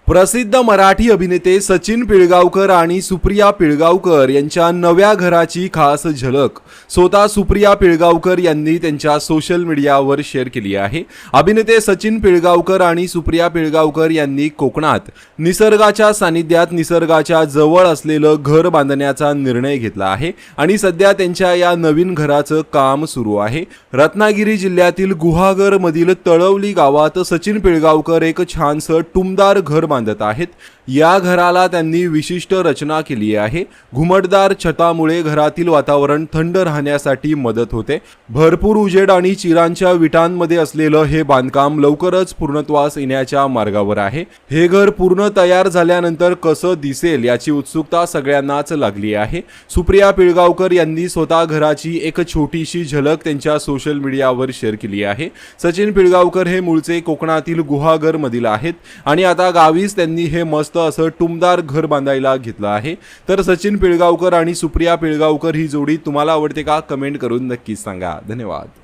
प्रसिद्ध मराठी अभिनेते सचिन पिळगावकर आणि सुप्रिया पिळगावकर यांच्या नव्या घराची खास झलक स्वतः सुप्रिया पिळगावकर यांनी त्यांच्या सोशल मीडियावर शेअर केली आहे। अभिनेते सचिन पिळगावकर आणि सुप्रिया पिळगावकर यांनी कोकणात निसर्गाच्या सानिध्यात निसर्गाच्या जवळ असलेलं घर बांधण्याचा निर्णय घेतला आहे आणि सध्या त्यांच्या या नवीन घराचं काम सुरू आहे। रत्नागिरी जिल्ह्यातील गुहागर मधील तळवली गावात सचिन पिळगावकर एक छानसं टुमदार घर बांधत आहेत। या घराला त्यांनी विशिष्ट रचना केली आहे। घुमटदार छतामुळे घरातील वातावरण थंड राहण्यासाठी मदत होते। भरपूर उजेड आणि चिरांच्या विटांमध्ये असलेलं हे बांधकाम लवकरच पूर्णत्वास येण्याच्या मार्गावर आहे। हे घर पूर्ण तयार झाल्यानंतर कसं दिसेल याची उत्सुकता सगळ्यांनाच लागली आहे। सुप्रिया पिळगावकर यांनी स्वतः घराची एक छोटीशी झलक त्यांच्या सोशल मीडियावर शेअर केली आहे। सचिन पिळगावकर हे मूळचे कोकणातील गुहागर मधील आहेत आणि आता गावीच त्यांनी हे मस्त असं टुमदार घर बांधायला घेतलं आहे। तर सचिन पिळगावकर आणि सुप्रिया पिळगावकर ही जोडी तुम्हाला आवडते का? कमेंट करून नक्कीच सांगा। धन्यवाद।